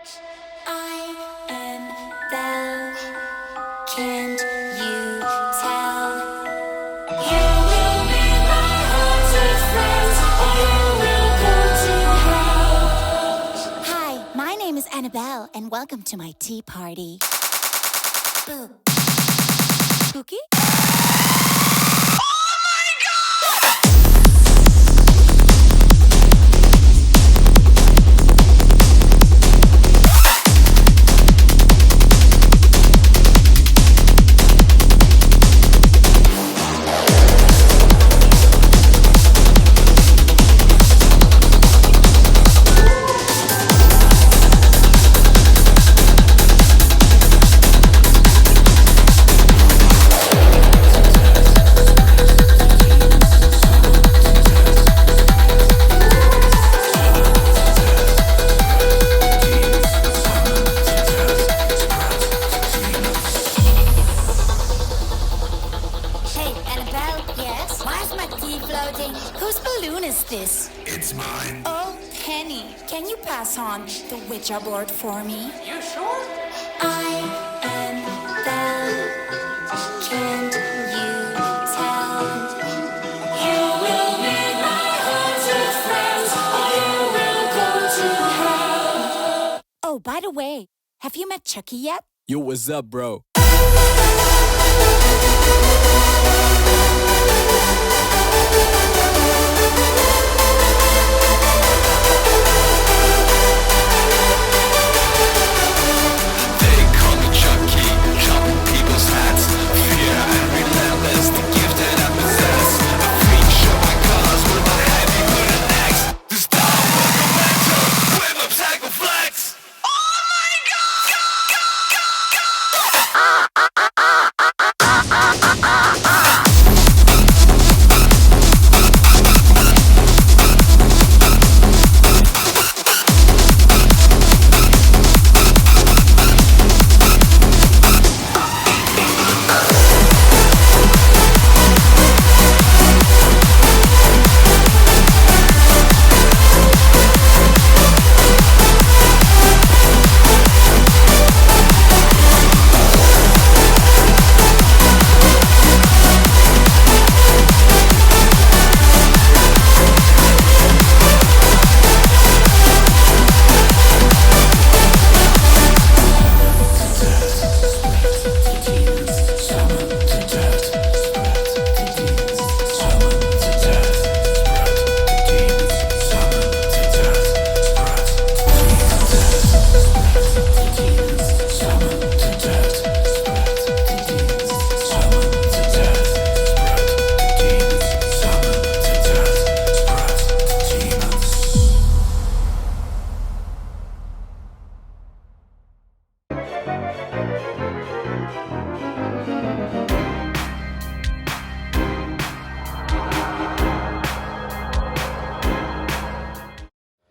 I am Belle. Can't you tell? You will be my haunted friends, or you will go to hell. Hi, my name is Annabelle, and welcome to my tea party. Boo. Spooky? The Ouija board for me. You sure? I am Belle. Can't you tell? You will be my haunted friends, or you will go to hell. Oh, by the way, have you met Chucky yet? Yo, what's up, bro?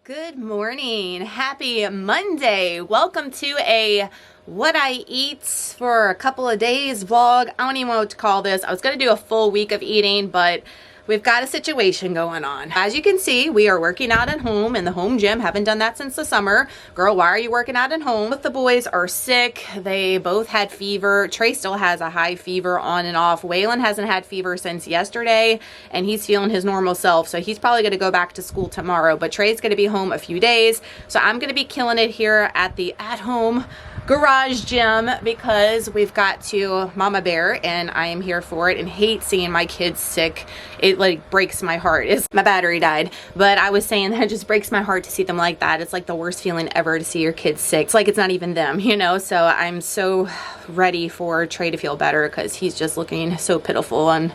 Good morning. Happy Monday. Welcome to a what I eat for a couple of days vlog. I don't even know what to call this. I was going to do a full week of eating, but we've got a situation going on. As you can see, we are working out at home in the home gym. Haven't done that since the summer. Girl, why are you working out at home? Both the boys are sick. They both had fever. Trey still has a high fever on and off. Waylon hasn't had fever since yesterday, and he's feeling his normal self. So he's probably going to go back to school tomorrow, but Trey's going to be home a few days. So I'm going to be killing it here at the at-home garage gym because we've got to mama bear, and I am here for it and hate seeing my kids sick. It like breaks my heart. My battery died, but I was saying that it just breaks my heart to see them like that. It's like the worst feeling ever to see your kids sick. It's like it's not even them, you know? So I'm so ready for Trey to feel better because he's just looking so pitiful and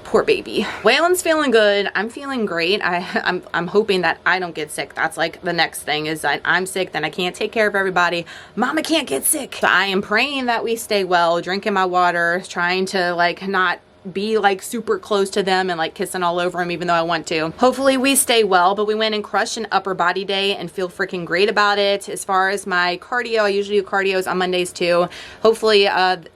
poor baby. Waylon's feeling good. I'm feeling great. I'm hoping that I don't get sick. That's like the next thing is that I'm sick, then I can't take care of everybody. Mama can't get sick. So I am praying that we stay well, drinking my water, trying to like not be like super close to them and like kissing all over them, even though I want to. Hopefully we stay well, but we went and crushed an upper body day and feel freaking great about it. As far as my cardio, I usually do cardios on Mondays too. Hopefully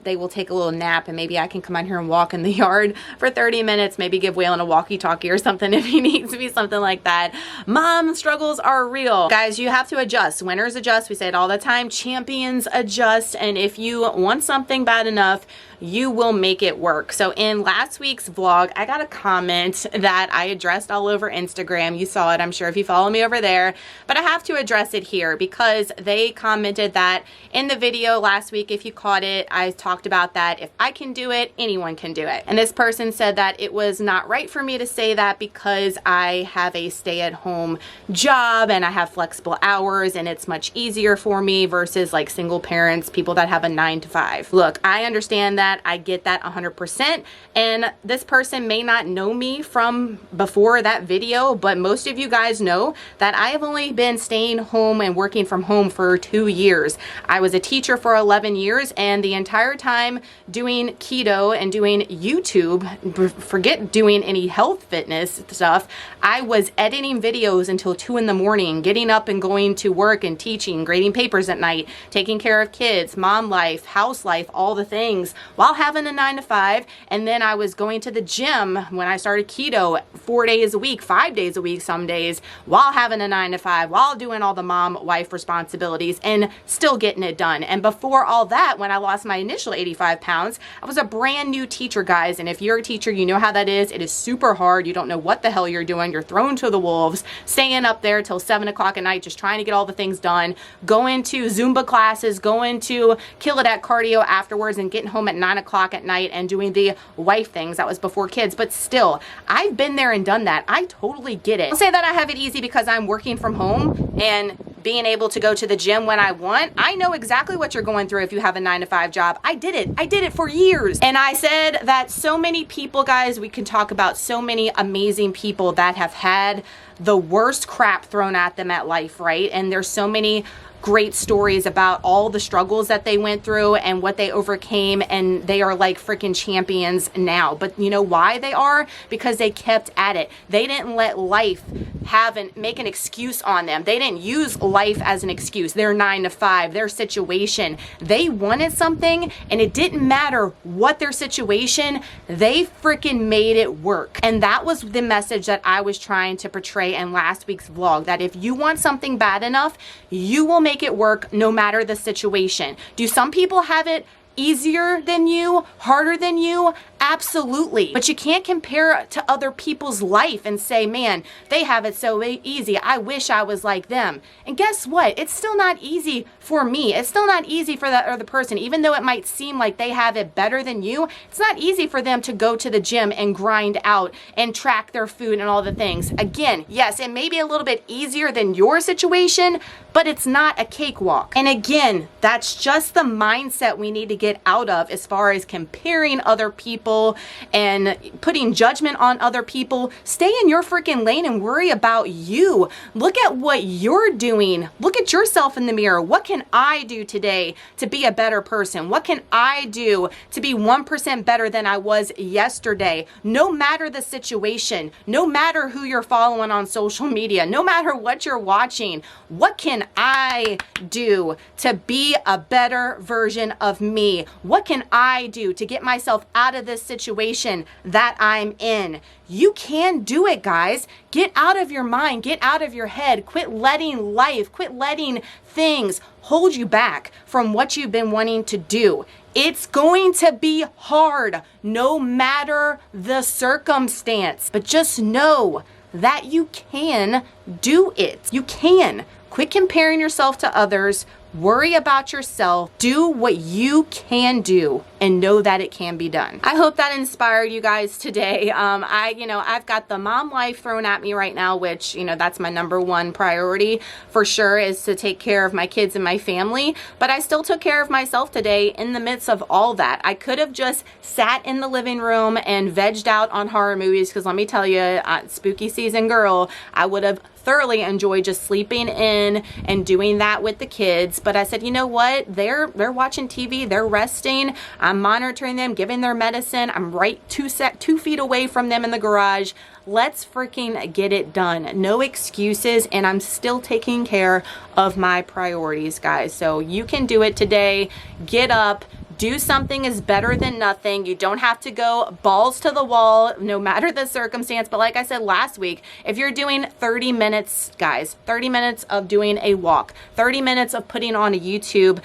they will take a little nap and maybe I can come out here and walk in the yard for 30 minutes, maybe give Waylon a walkie-talkie or something if he needs to be, something like that. Mom struggles are real. Guys, you have to adjust. Winners adjust. We say it all the time. Champions adjust. And if you want something bad enough, you will make it work. So in last week's vlog, I got a comment that I addressed all over Instagram. You saw it, I'm sure, if you follow me over there, but I have to address it here because they commented that in the video last week, if you caught it, I talked about that if I can do it, anyone can do it. And this person said that it was not right for me to say that because I have a stay-at-home job and I have flexible hours and it's much easier for me versus like single parents, people that have a 9-to-5. Look, I understand that. I get that 100%. And this person may not know me from before that video, but most of you guys know that I have only been staying home and working from home for 2 years. I was a teacher for 11 years and the entire time doing keto and doing YouTube, forget doing any health fitness stuff, I was editing videos until 2 in the morning, getting up and going to work and teaching, grading papers at night, taking care of kids, mom life, house life, all the things, while having a 9-to-5. And then I was going to the gym when I started keto 4 days a week, 5 days a week some days, while having a 9-to-5, while doing all the mom wife responsibilities and still getting it done. And before all that, when I lost my initial 85 pounds, I was a brand new teacher, guys. And if you're a teacher, you know how that is. It is super hard. You don't know what the hell you're doing. You're thrown to the wolves, staying up there till 7 o'clock at night, just trying to get all the things done, going to Zumba classes, going to Kill It at cardio afterwards, and getting home at 9 o'clock at night and doing the wife things. That was before kids, but still, I've been there and done that. I totally get it. I'll say that I have it easy because I'm working from home and being able to go to the gym when I want. I know exactly what you're going through if you have a 9-to-5 job. I did it. I did it for years. And I said that so many people, guys, we can talk about so many amazing people that have had the worst crap thrown at them at life, right? And there's so many great stories about all the struggles that they went through and what they overcame, and they are like freaking champions now. But you know why they are? Because they kept at it. They didn't let life make an excuse on them. They didn't use life as an excuse. Their 9-to-5, their situation. They wanted something, and it didn't matter what their situation, they freaking made it work. And that was the message that I was trying to portray in last week's vlog, that if you want something bad enough, you will make it work no matter the situation. Do some people have it easier than you, harder than you? Absolutely. But you can't compare to other people's life and say, man, they have it so easy. I wish I was like them. And guess what? It's still not easy for me. It's still not easy for that other person. Even though it might seem like they have it better than you, it's not easy for them to go to the gym and grind out and track their food and all the things. Again, yes, it may be a little bit easier than your situation, but it's not a cakewalk. And again, that's just the mindset we need to get out of as far as comparing other people and putting judgment on other people. Stay in your freaking lane and worry about you. Look at what you're doing. Look at yourself in the mirror. What can I do today to be a better person? What can I do to be 1% better than I was yesterday? No matter the situation, no matter who you're following on social media, no matter what you're watching, what can I do to be a better version of me? What can I do to get myself out of this situation that I'm in? You can do it, guys. Get out of your mind, get out of your head, quit letting life, quit letting things hold you back from what you've been wanting to do. It's going to be hard no matter the circumstance, but just know that you can do it. You can. Quit comparing yourself to others. Worry about yourself. Do what you can do and know that it can be done. I hope that inspired you guys today. I've got the mom life thrown at me right now, which, that's my number one priority for sure, is to take care of my kids and my family. But I still took care of myself today in the midst of all that. I could have just sat in the living room and vegged out on horror movies, because let me tell you, spooky season girl, I would have thoroughly enjoy just sleeping in and doing that with the kids. But I said, you know what? They're watching TV, they're resting. I'm monitoring them, giving their medicine. I'm right 2 feet away from them in the garage. Let's freaking get it done. No excuses, and I'm still taking care of my priorities, guys. So you can do it today. Get up. Do something is better than nothing. You don't have to go balls to the wall, no matter the circumstance. But like I said last week, if you're doing 30 minutes, guys, 30 minutes of doing a walk, 30 minutes of putting on a YouTube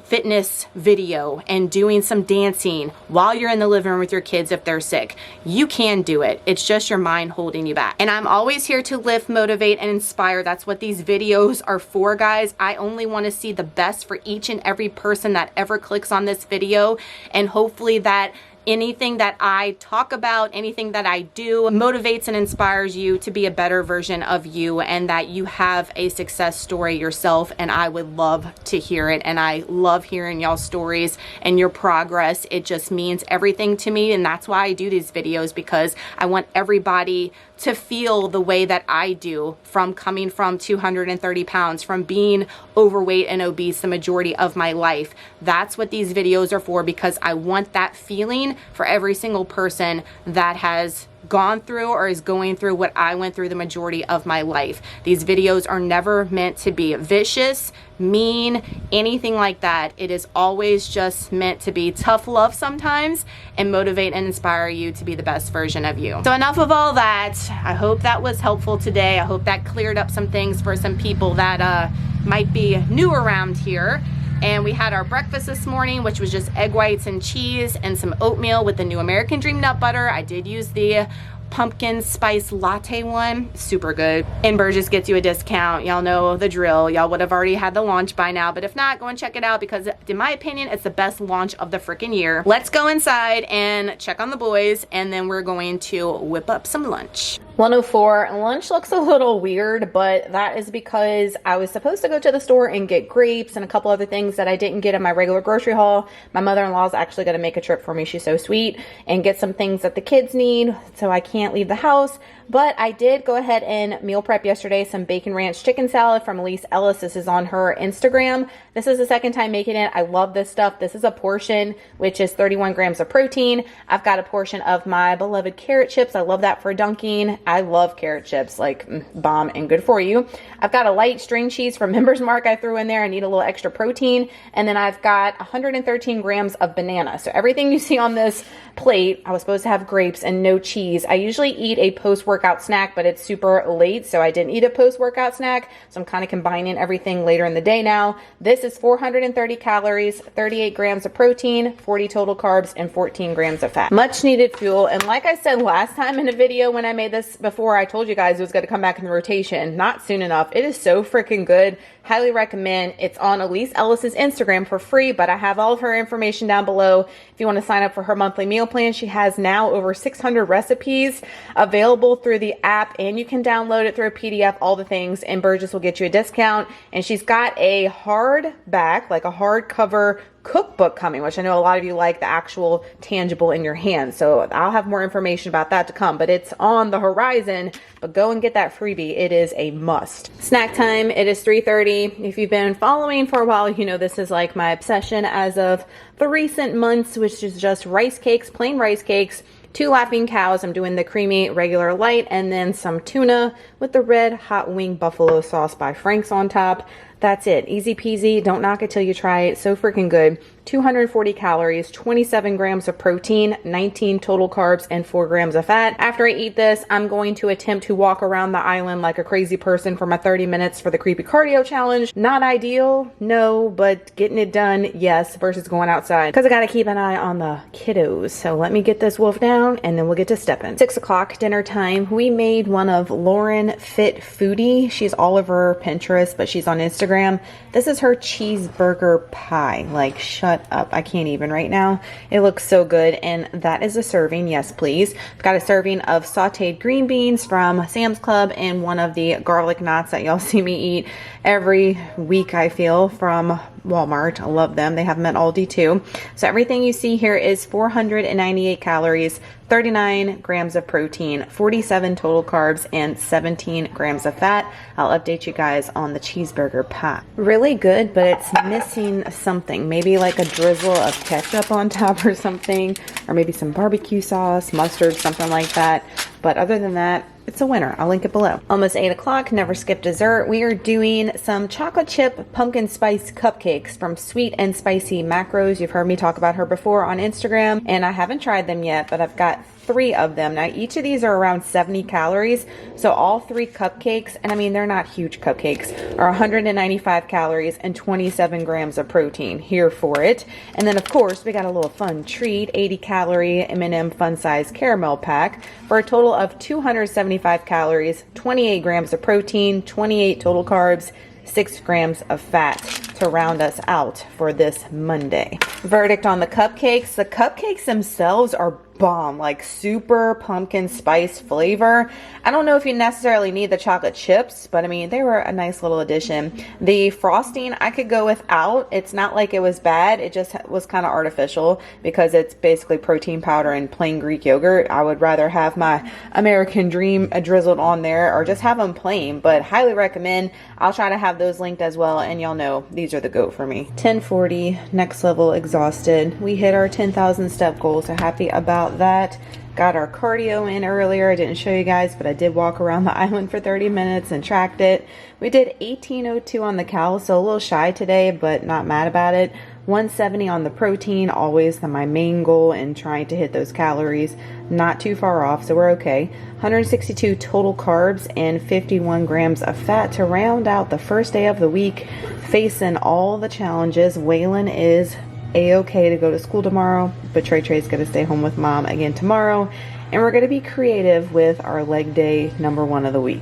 fitness video and doing some dancing while you're in the living room with your kids if they're sick, you can do it. It's just your mind holding you back. And I'm always here to lift, motivate, and inspire. That's what these videos are for, guys. I only want to see the best for each and every person that ever clicks on this video, and hopefully that anything that I talk about, anything that I do motivates and inspires you to be a better version of you, and that you have a success story yourself. And I would love to hear it. And I love hearing y'all's stories and your progress. It just means everything to me. And that's why I do these videos, because I want everybody to feel the way that I do, from coming from 230 pounds, from being overweight and obese the majority of my life. That's what these videos are for, because I want that feeling for every single person that has gone through or is going through what I went through the majority of my life. These videos are never meant to be vicious, mean, anything like that. It is always just meant to be tough love sometimes, and motivate and inspire you to be the best version of you. So enough of all that. I hope that was helpful today. I hope that cleared up some things for some people that might be new around here. And we had our breakfast this morning, which was just egg whites and cheese and some oatmeal with the new American Dream nut butter. I did use the pumpkin spice latte one. Super good. NBURGESS gets you a discount. Y'all know the drill. Y'all would have already had the launch by now, but if not, go and check it out, because in my opinion, it's the best launch of the freaking year. Let's go inside and check on the boys, and then we're going to whip up some lunch. 104. Lunch looks a little weird, but that is because I was supposed to go to the store and get grapes and a couple other things that I didn't get in my regular grocery haul. My mother-in-law is actually going to make a trip for me. She's so sweet, and get some things that the kids need, so I can't leave the house. But I did go ahead and meal prep yesterday some bacon ranch chicken salad from Elise Ellis. This is on her Instagram. This is the second time making it. I love this stuff. This is a portion, which is 31 grams of protein. I've got a portion of my beloved carrot chips. I love that for dunking. I love carrot chips, like bomb and good for you. I've got a light string cheese from Members Mark I threw in there. I need a little extra protein. And then I've got 113 grams of banana. So everything you see on this plate, I was supposed to have grapes and no cheese. I usually eat a post-workout snack, but it's super late, so I didn't eat a post-workout snack. So I'm kind of combining everything later in the day now. This is 430 calories, 38 grams of protein, 40 total carbs, and 14 grams of fat. Much needed fuel. And like I said last time in a video when I made this before, I told you guys it was going to come back in the rotation. Not soon enough. It is so freaking good. Highly recommend. It's on Elise Ellis's Instagram for free, but I have all of her information down below. If you want to sign up for her monthly meal plan, she has now over 600 recipes available through the app, and you can download it through a PDF, all the things, and NBURGESS will get you a discount. And she's got a hardback, like a hardcover cookbook coming, which I know a lot of you like the actual tangible in your hand. So I'll have more information about that to come, but it's on the horizon. But go and get that freebie. It is a must. Snack time. It is 3:30. If you've been following for a while, you know this is like my obsession as of the recent months, which is just rice cakes, plain rice cakes, 2 Laughing Cows. I'm doing the creamy regular light, and then some tuna with the red hot wing buffalo sauce by Frank's on top. That's it. Easy peasy. Don't knock it till you try it. So freaking good. 240 calories, 27 grams of protein, 19 total carbs, and 4 grams of fat. After I eat this, I'm going to attempt to walk around the island like a crazy person for my 30 minutes for the creepy cardio challenge. Not ideal, no, but getting it done, yes, versus going outside, because I got to keep an eye on the kiddos. So let me get this wolf down, and then we'll get to stepping. 6 o'clock, dinner time. We made one of Lauren Fit Foodie. She's all over Pinterest, but she's on Instagram. This is her cheeseburger pie. Like, shut up. I can't even right now. It looks so good. And that is a serving. Yes, please. I've got a serving of sauteed green beans from Sam's Club, and one of the garlic knots that y'all see me eat every week, I feel, from Walmart. I love them. They have them at Aldi too. So everything you see here is 498 calories, 39 grams of protein, 47 total carbs, and 17 grams of fat. I'll update you guys on the cheeseburger pie. Really good, but it's missing something. Maybe like a drizzle of ketchup on top or something, or maybe some barbecue sauce, mustard, something like that. But other than that, it's a winner. I'll link it below. Almost 8 o'clock, never skip dessert. We are doing some chocolate chip pumpkin spice cupcakes from Sweet and Spicy Macros. You've heard me talk about her before on Instagram, and I haven't tried them yet, but I've got 3 of them. Now, each of these are around 70 calories. So all 3 cupcakes, and I mean, they're not huge cupcakes, are 195 calories and 27 grams of protein. Here for it. And then, of course, we got a little fun treat, 80 calorie M&M Fun Size Caramel Pack for a total of 275 calories, 28 grams of protein, 28 total carbs, 6 grams of fat to round us out for this Monday. Verdict on the cupcakes. The cupcakes themselves are bomb, like super pumpkin spice flavor. I don't know if you necessarily need the chocolate chips, but I mean, they were a nice little addition. The frosting I could go without. It's not like it was bad. It just was kind of artificial because it's basically protein powder and plain Greek yogurt. I would rather have my American Dream drizzled on there or just have them plain, but highly recommend. I'll try to have those linked as well, and y'all know these are the GOAT for me. 10:40, next level exhausted. We hit our 10,000 step goal, so happy about that. Got our cardio in earlier. I didn't show you guys, but I did walk around the island for 30 minutes and tracked it. We did 18:02 on the cal, so a little shy today, but not mad about it. 170 on the protein, always my main goal in trying to hit those calories. Not too far off, so we're okay. 162 total carbs and 51 grams of fat to round out the first day of the week. Facing all the challenges. Waylon is a-okay to go to school tomorrow, but Trey's gonna stay home with mom again tomorrow, and we're gonna be creative with our leg day #1 of the week.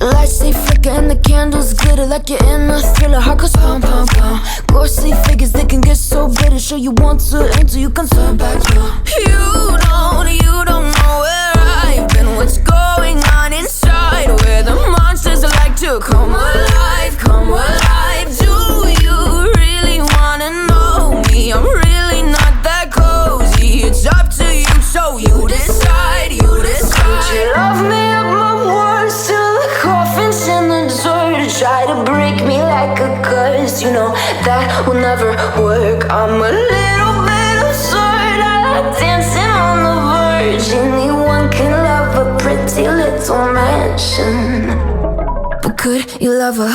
Lights stay flicker and the candles glitter like you're in a thriller. Heart goes pum pum pum. Ghostly figures, they can get so bitter. Show you want to enter, you can turn back now. You don't know where I've been. What's going on inside? Where the monsters like to come alive, come alive. Do you really wanna know me? I'm really not that cozy. It's up to you, so you decide, you decide. Would you love me at my worst till the coffin's in the dirt? Try to break me like a curse, you know that will never work. I'm a little bit absurd. I like dancing on the verge. Anyone can love a pretty little mansion, but could you love a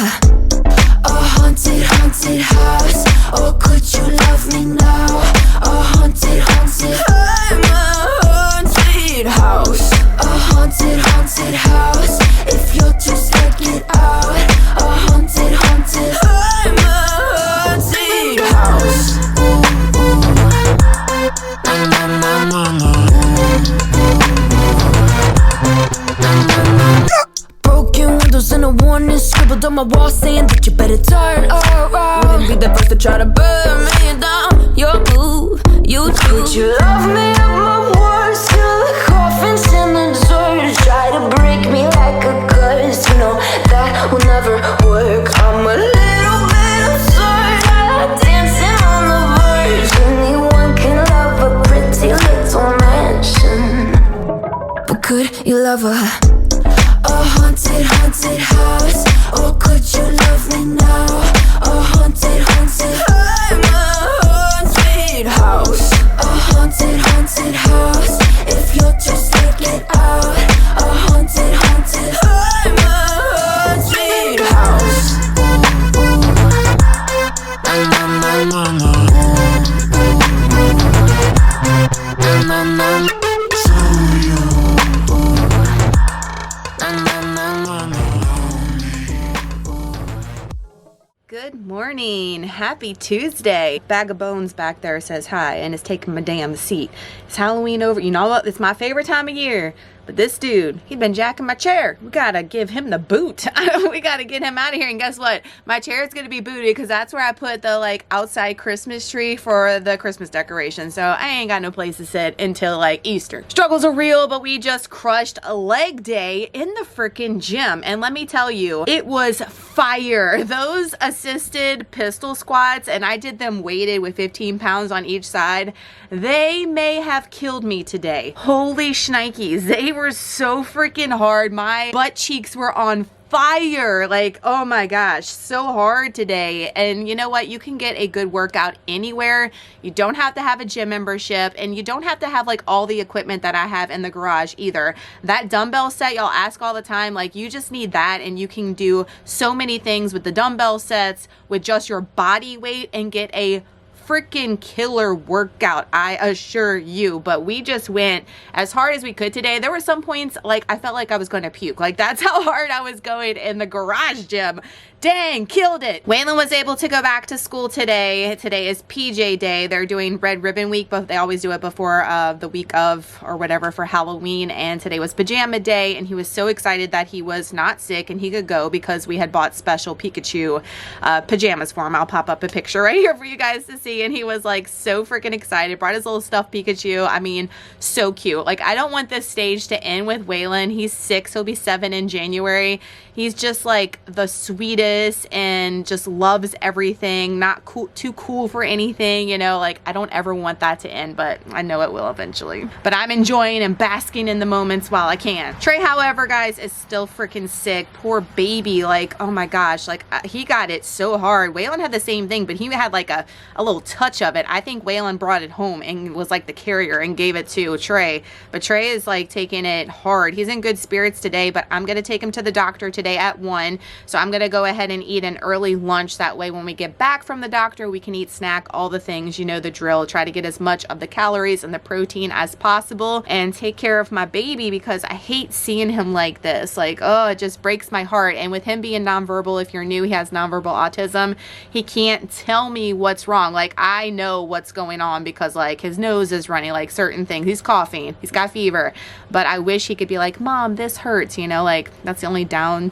haunted, haunted house? Or could you love me now? A haunted, haunted, I'm a haunted house. A haunted, haunted house. If you're too scared, get out. A haunted, haunted, I'm a haunted house. Broken windows and a warning scribbled on my wall saying that you better turn around. Wouldn't be the first to try to burn me down. Your move, you do. Would you love me at my worst till the coffin's in the dirt? Try to break me like a curse, you know that will never work. I'm a little bit absurd. I like dancing on the verge. Anyone can love a pretty little mansion, but could you love a haunted, haunted house? Or could you love me now? A haunted, haunted, I'm a haunted house. A haunted, haunted house. If you're too scared, get out. A haunted, haunted, I'm a haunted house. Good morning. morning. Happy Tuesday. Bag of Bones back there says hi and is taking my damn seat. It's Halloween over. You know what? It's my favorite time of year. But this dude, he'd been jacking my chair. We gotta give him the boot. We gotta get him out of here. And guess what? My chair is gonna be booted because that's where I put the like outside Christmas tree for the Christmas decoration. So I ain't got no place to sit until like Easter. Struggles are real, but we just crushed a leg day in the freaking gym. And let me tell you, it was fire. Those assisted pistol squats, and I did them weighted with 15 pounds on each side. They may have killed me today. Holy shnikes. They were so freaking hard. My butt cheeks were on fire. Like, oh my gosh, so hard today. And you know what? You can get a good workout anywhere. You don't have to have a gym membership, and you don't have to have like all the equipment that I have in the garage either. That dumbbell set y'all ask all the time, like you just need that, and you can do so many things with the dumbbell sets with just your body weight and get a freaking killer workout, I assure you. But we just went as hard as we could today. There were some points like I felt like I was going to puke. Like that's how hard I was going in the garage gym. Dang, killed it. Waylon was able to go back to school today. Today is PJ day. They're doing Red Ribbon Week, but they always do it before the week of or whatever for Halloween. And today was pajama day, and he was so excited that he was not sick and he could go because we had bought special Pikachu pajamas for him. I'll pop up a picture right here for you guys to see. And he was like so freaking excited. Brought his little stuffed Pikachu. I mean, so cute. Like I don't want this stage to end with Waylon. He's 6. He'll be 7 in January. He's just like the sweetest and just loves everything. Not cool, too cool for anything, you know, like I don't ever want that to end, but I know it will eventually. But I'm enjoying and basking in the moments while I can. Trey, however, guys, is still freaking sick. Poor baby. Like, oh my gosh, like he got it so hard. Waylon had the same thing, but he had like a little touch of it. I think Waylon brought it home and was like the carrier and gave it to Trey. But Trey is like taking it hard. He's in good spirits today, but I'm going to take him to the doctor today at 1. So I'm going to go ahead and eat an early lunch. That way when we get back from the doctor, we can eat snack, all the things, you know the drill. Try to get as much of the calories and the protein as possible and take care of my baby because I hate seeing him like this. Like, oh, it just breaks my heart. And with him being nonverbal, if you're new, he has nonverbal autism. He can't tell me what's wrong. Like I know what's going on because like his nose is running, like certain things. He's coughing. He's got fever. But I wish he could be like, Mom, this hurts, you know, like that's the only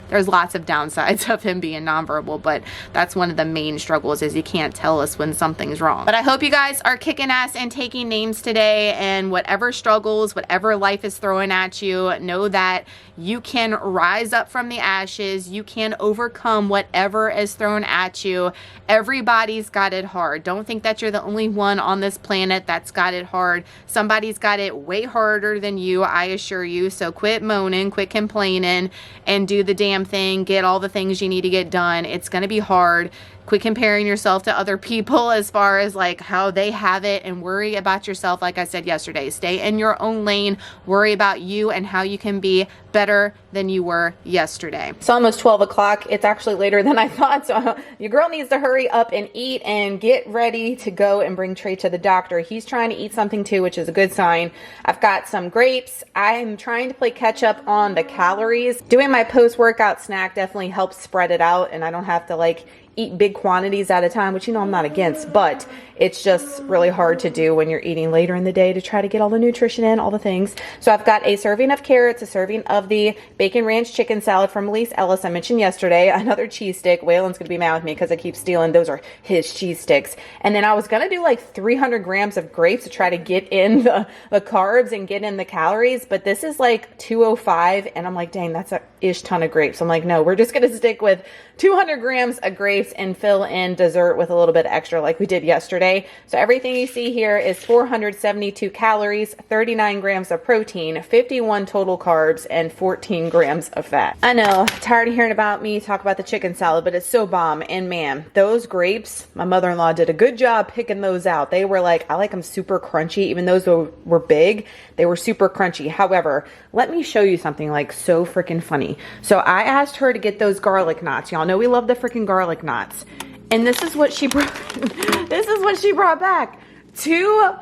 there's lots of downsides of him being nonverbal, but that's one of the main struggles is he can't tell us when something's wrong. But I hope you guys are kicking ass and taking names today, and whatever struggles, whatever life is throwing at you, know that you can rise up from the ashes. You can overcome whatever is thrown at you. Everybody's got it hard. Don't think that you're the only one on this planet that's got it hard. Somebody's got it way harder than you, I assure you. So quit moaning, quit complaining, and do the damn thing. Get all the things you need to get done. It's going to be hard. Quit comparing yourself to other people as far as like how they have it, and worry about yourself. Like I said yesterday, stay in your own lane, worry about you and how you can be better than you were yesterday. It's almost 12 o'clock. It's actually later than I thought. So your girl needs to hurry up and eat and get ready to go and bring Trey to the doctor. He's trying to eat something too, which is a good sign. I've got some grapes. I'm trying to play catch up on the calories. Doing my post-workout snack definitely helps spread it out, and I don't have to like eat big quantities at a time, which you know I'm not against, but it's just really hard to do when you're eating later in the day to try to get all the nutrition in, all the things. So I've got a serving of carrots, a serving of the bacon ranch chicken salad from Elise Ellis I mentioned yesterday, another cheese stick. Waylon's gonna be mad with me because I keep stealing. Those are his cheese sticks. And then I was gonna do like 300 grams of grapes to try to get in the carbs and get in the calories, but this is like 205, and I'm like, dang, that's a ish ton of grapes. I'm like, no, we're just gonna stick with 200 grams of grapes and fill in dessert with a little bit extra like we did yesterday. So everything you see here is 472 calories, 39 grams of protein, 51 total carbs, and 14 grams of fat. I know, tired of hearing about me talk about the chicken salad, but it's so bomb. And man, those grapes, my mother-in-law did a good job picking those out. They were like, I like them super crunchy. Even those were big, they were super crunchy. However, let me show you something like so freaking funny. So I asked her to get those garlic knots. Y'all know we love the freaking garlic knots. And this is what she brought. This is what she brought back. 2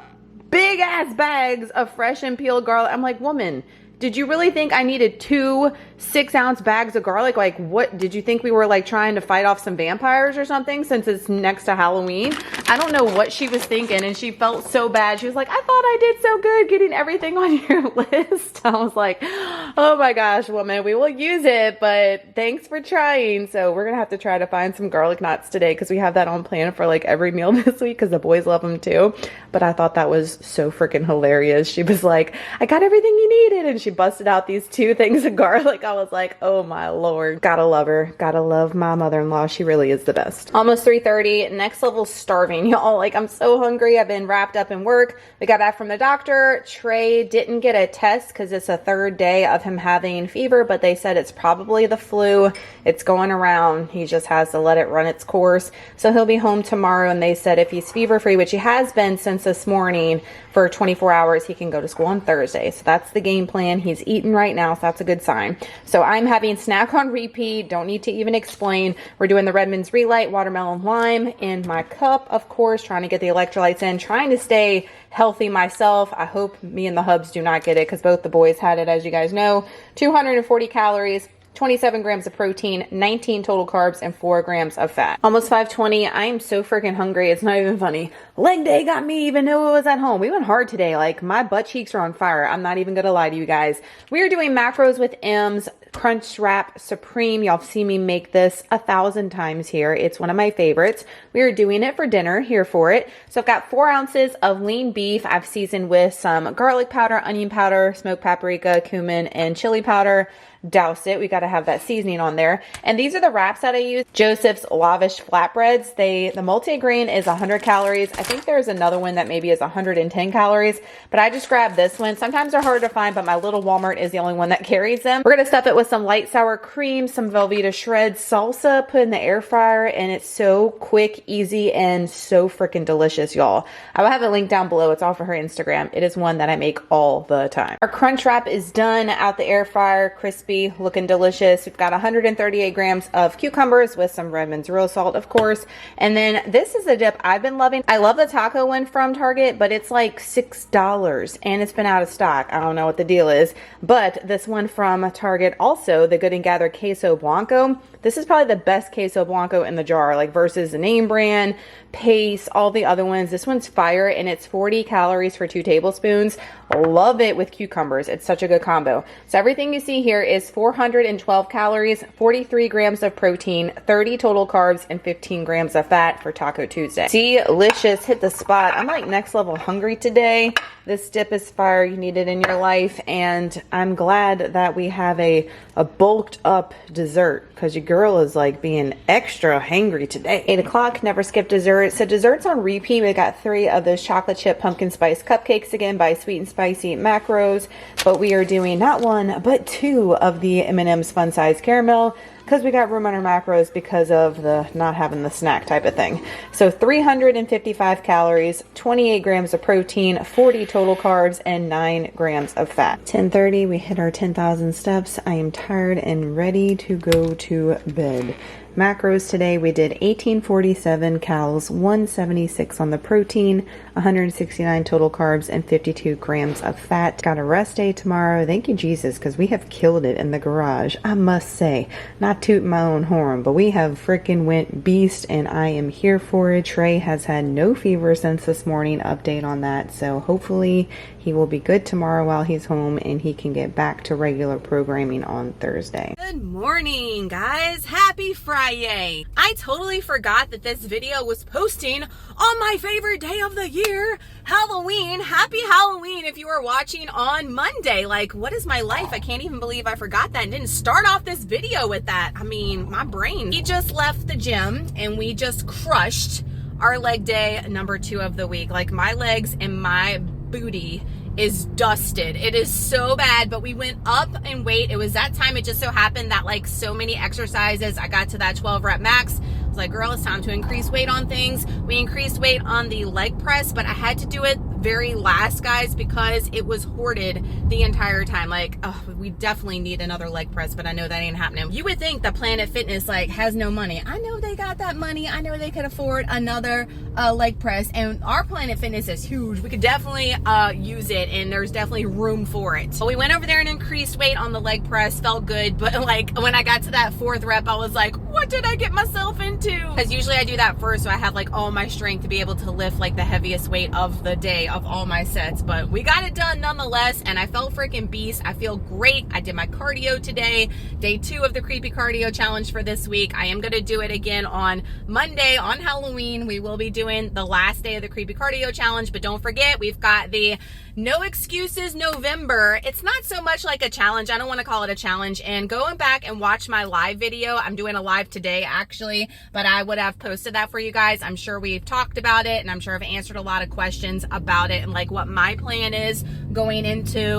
big ass bags of fresh and peeled garlic. I'm like, woman, Did you really think I needed 2 6-ounce bags of garlic? Like, what, did you think we were like trying to fight off some vampires or something since it's next to Halloween? I don't know what she was thinking, and she felt so bad. She was like, I thought I did so good getting everything on your list. I was like, oh my gosh, woman, we will use it, but thanks for trying. So we're gonna have to try to find some garlic knots today because we have that on plan for like every meal this week because the boys love them too. But I thought that was so freaking hilarious. She was like, I got everything you needed, and she busted out these 2 things of garlic. I was like, oh my Lord. Gotta love her. Gotta love my mother-in-law. She really is the best. Almost 3:30. Next level starving, y'all. Like, I'm so hungry. I've been wrapped up in work. We got back from the doctor. Trey didn't get a test because it's a 3rd day of him having fever, but they said it's probably the flu. It's going around. He just has to let it run its course. So he'll be home tomorrow, and they said if he's fever-free, which he has been since this morning, for 24 hours, he can go to school on Thursday. So that's the game plan. He's eating right now, so that's a good sign. So I'm having snack on repeat. Don't need to even explain. We're doing the Redmond's Relight watermelon lime in my cup, of course, trying to get the electrolytes in, trying to stay healthy myself. I hope me and the hubs do not get it because both the boys had it, as you guys know. 240 calories. 27 grams of protein, 19 total carbs, and 4 grams of fat. Almost 5:20. I am so freaking hungry. It's not even funny. Leg day got me even though it was at home. We went hard today. Like, my butt cheeks are on fire. I'm not even gonna lie to you guys. We are doing macros with M's Crunch Wrap Supreme. Y'all see me make this 1,000 times here. It's one of my favorites. We are doing it for dinner, here for it. So I've got 4 ounces of lean beef. I've seasoned with some garlic powder, onion powder, smoked paprika, cumin, and chili powder. Douse it. We got to have that seasoning on there. And these are the wraps that I use. Joseph's Lavish Flatbreads. The multi-grain is 100 calories. I think there's another one that maybe is 110 calories, but I just grabbed this one. Sometimes they're hard to find, but my little Walmart is the only one that carries them. We're going to stuff it with some light sour cream, some Velveeta shreds salsa, put in the air fryer, and it's so quick, easy, and so freaking delicious, y'all. I will have a link down below. It's all for her Instagram. It is one that I make all the time. Our crunch wrap is done out the air fryer, crispy, looking delicious. We've got 138 grams of cucumbers with some Redmond's real salt, of course. And then this is a dip I've been loving. I love the taco one from Target, but it's like $6 and it's been out of stock. I don't know what the deal is, but this one from Target, also the Good & Gather Queso Blanco. This is probably the best queso blanco in the jar, like versus the name brand, Pace, all the other ones. This one's fire, and it's 40 calories for 2 tablespoons. Love it with cucumbers. It's such a good combo. So everything you see here is 412 calories, 43 grams of protein, 30 total carbs, and 15 grams of fat for Taco Tuesday. Delicious. Hit the spot. I'm like next level hungry today. This dip is fire. You need it in your life, and I'm glad that we have a bulked up dessert because your girl is like being extra hangry today. 8 o'clock, never skip dessert. So desserts on repeat. We got 3 of those chocolate chip pumpkin spice cupcakes again by Sweet and Spicy Macros, but we are doing not 1 but 2 of the M&M's Fun Size Caramel because we got room on our macros because of the not having the snack type of thing. So 355 calories, 28 grams of protein, 40 total carbs, and 9 grams of fat. 10:30, we hit our 10,000 steps. I am tired and ready to go to bed. Macros today, we did 1847 calories, 176 on the protein, 169 total carbs, and 52 grams of fat. Got a rest day tomorrow. Thank you, Jesus, because we have killed it in the garage. I must say, not toot my own horn, but we have freaking went beast, and I am here for it. Trey has had no fever since this morning. Update on that. So hopefully he will be good tomorrow while he's home and he can get back to regular programming on Thursday. Good morning, guys. Happy Friday. I totally forgot that this video was posting on my favorite day of the year, Halloween. Happy Halloween if you are watching on Monday. Like, what is my life? I can't even believe I forgot that and didn't start off this video with that. I mean, my brain. We just left the gym and we just crushed our leg day number 2 of the week. Like, my legs and my booty is dusted. It is so bad, but we went up in weight. It was that time. It just so happened that like so many exercises, I got to that 12 rep max. I was like, girl, it's time to increase weight on things. We increased weight on the leg press, but I had to do it very last, guys, because it was hoarded the entire time. Like, oh, we definitely need another leg press, but I know that ain't happening. You would think that Planet Fitness like has no money. I know they got that money. I know they could afford another leg press, and our Planet Fitness is huge. We could definitely use it, and there's definitely room for it. So we went over there and increased weight on the leg press. Felt good, but like when I got to that 4th rep, I was like, what did I get myself into? Because usually I do that first, so I have like all my strength to be able to lift like the heaviest weight of the day of all my sets. But we got it done nonetheless, and I felt freaking beast. I feel great. I did my cardio today, day 2 of the creepy cardio challenge for this week. I am going to do it again on Monday on Halloween. We will be doing the last day of the creepy cardio challenge, but don't forget, we've got the No Excuses November. It's not so much like a challenge. I don't want to call it a challenge. And going back and watch my live video, I'm doing a live today actually, but I would have posted that for you guys. I'm sure we've talked about it, and I'm sure I've answered a lot of questions about it and like what my plan is going into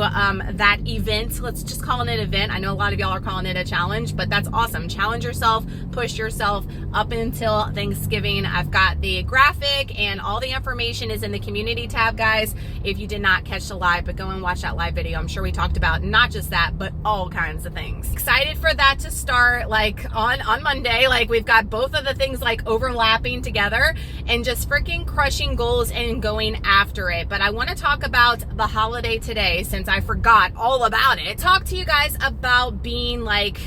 that event. Let's just call it an event. I know a lot of y'all are calling it a challenge, but that's awesome. Challenge yourself, push yourself up until Thanksgiving. I've got the graphic and all the information is in the community tab, guys. If you did not catch the live, but go and watch that live video. I'm sure we talked about not just that, but all kinds of things. Excited for that to start like on Monday. Like we've got both of the things like overlapping together and just freaking crushing goals and going after it. But I want to talk about the holiday today since I forgot all about it. Talk to you guys about being like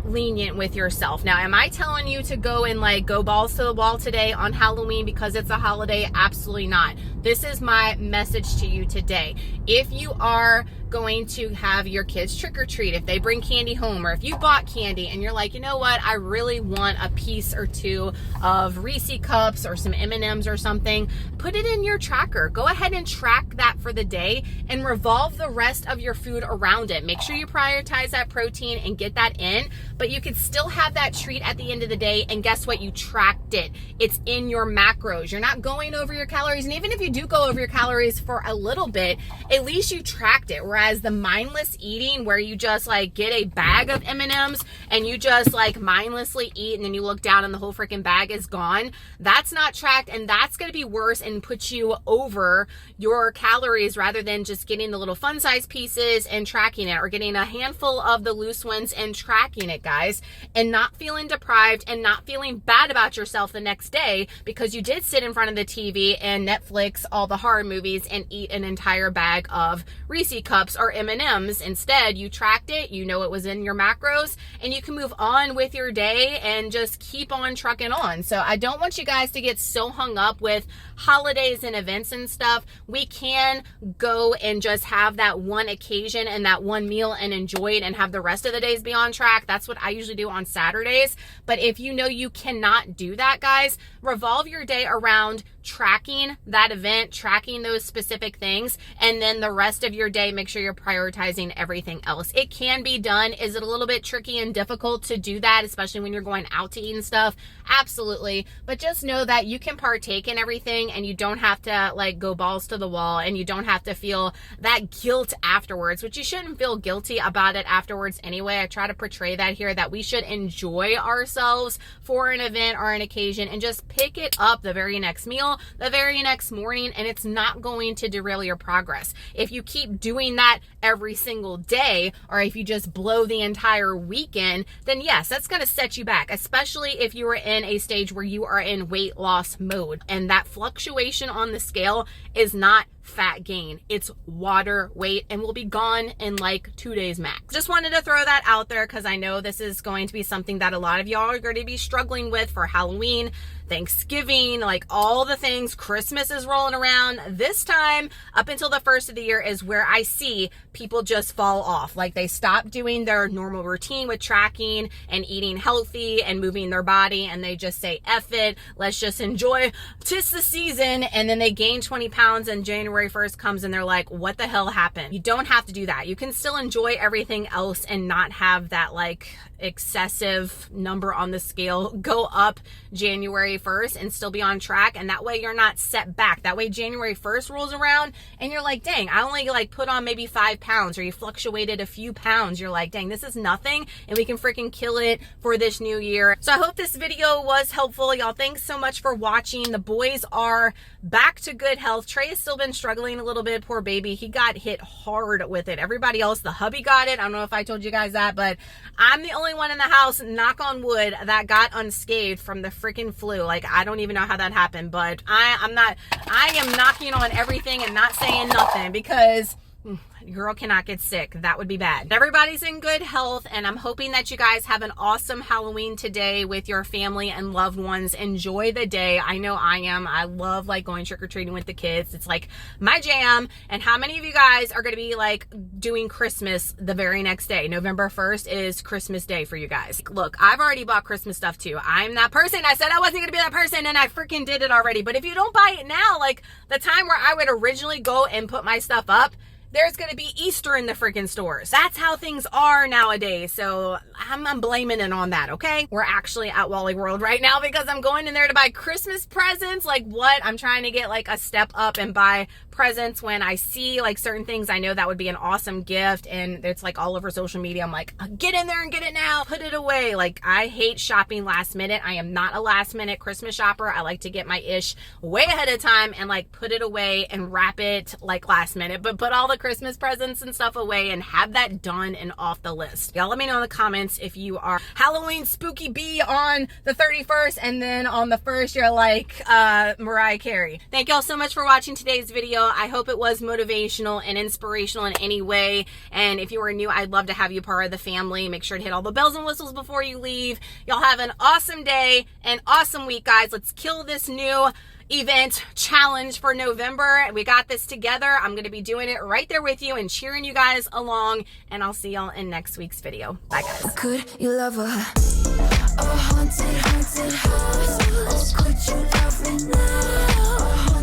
lenient with yourself. Now, am I telling you to go and like go balls to the wall today on Halloween because it's a holiday? Absolutely not. This is my message to you today. If you are going to have your kids trick or treat, if they bring candy home, or if you bought candy and you're like, you know what, I really want a piece or two of Reese cups or some M&Ms or something, put it in your tracker. Go ahead and track that for the day and revolve the rest of your food around it. Make sure you prioritize that protein and get that in, but you could still have that treat at the end of the day, and guess what? You tracked it. It's in your macros. You're not going over your calories, and even if you do go over your calories for a little bit, at least you tracked it. Whereas the mindless eating, where you just like get a bag of M&Ms and you just like mindlessly eat, and then you look down and the whole freaking bag is gone, that's not tracked, and that's going to be worse and put you over your calories rather than just getting the little fun size pieces and tracking it, or getting a handful of the loose ones and tracking it, guys, and not feeling deprived and not feeling bad about yourself the next day because you did sit in front of the TV and Netflix all the horror movies and eat an entire bag of Reese cups or M&Ms. Instead, you tracked it, you know it was in your macros, and you can move on with your day and just keep on trucking on. So I don't want you guys to get so hung up with holidays and events and stuff. We can go and just have that one occasion and that one meal and enjoy it and have the rest of the days be on track. That's what I usually do on Saturdays. But if you know you cannot do that, guys, revolve your day around tracking that event, tracking those specific things, and then the rest of your day, make sure you're prioritizing everything else. It can be done. Is it a little bit tricky and difficult to do that, especially when you're going out to eat and stuff? Absolutely. But just know that you can partake in everything, and you don't have to like go balls to the wall, and you don't have to feel that guilt afterwards, which you shouldn't feel guilty about it afterwards anyway. I try to portray that here, that we should enjoy ourselves for an event or an occasion and just pick it up the very next meal, the very next morning, and it's not going to derail your progress. If you keep doing that every single day, or if you just blow the entire weekend, then yes, that's going to set you back, especially if you are in a stage where you are in weight loss mode, and that fluctuation on the scale is not fat gain, it's water weight, and will be gone in like 2 days max. Just wanted to throw that out there because I know this is going to be something that a lot of y'all are going to be struggling with for Halloween, Thanksgiving, like all the things. Christmas is rolling around. This time up until the first of the year is where I see people just fall off. Like they stop doing their normal routine with tracking and eating healthy and moving their body, and they just say, F it, let's just enjoy, 'tis the season, and then they gain 20 pounds and January 1st comes and they're like, what the hell happened? You don't have to do that. You can still enjoy everything else and not have that like excessive number on the scale go up January 1st and still be on track, and that way you're not set back. That way January 1st rolls around and you're like, dang, I only like put on maybe 5 pounds, or you fluctuated a few pounds. You're like, dang, this is nothing, and we can freaking kill it for this new year. So I hope this video was helpful, y'all. Thanks so much for watching. The boys are back to good health. Trey has still been struggling a little bit. Poor baby. He got hit hard with it. Everybody else, the hubby got it. I don't know if I told you guys that, but I'm the only one in the house, knock on wood, that got unscathed from the freaking flu. Like, I don't even know how that happened, but I am knocking on everything and not saying nothing because girl cannot get sick. That would be bad. Everybody's in good health, and I'm hoping that you guys have an awesome Halloween today with your family and loved ones. Enjoy the day. I know I am. I love like going trick-or-treating with the kids. It's like my jam. And how many of you guys are going to be like doing Christmas the very next day? November 1st is Christmas Day for you guys. Look, I've already bought Christmas stuff too. I'm that person. I said I wasn't going to be that person, and I freaking did it already. But if you don't buy it now, like the time where I would originally go and put my stuff up, there's going to be Easter in the freaking stores. That's how things are nowadays. So I'm blaming it on that, okay? We're actually at Wally World right now because I'm going in there to buy Christmas presents. Like what? I'm trying to get like a step up and buy presents when I see like certain things. I know that would be an awesome gift, and it's like all over social media. I'm like, get in there and get it now. Put it away. Like, I hate shopping last minute. I am not a last minute Christmas shopper. I like to get my ish way ahead of time and like put it away and wrap it like last minute, but put all the Christmas presents and stuff away and have that done and off the list. Y'all let me know in the comments if you are Halloween spooky bee on the 31st and then on the 1st you're like Mariah Carey. Thank y'all so much for watching today's video. I hope it was motivational and inspirational in any way, and if you are new, I'd love to have you part of the family. Make sure to hit all the bells and whistles before you leave. Y'all have an awesome day and awesome week, guys. Let's kill this new event challenge for November. We got this together. I'm going to be doing it right there with you and cheering you guys along, and I'll see y'all in next week's video. Bye, guys. Could you love her? A haunted house. Oh, could you love me now?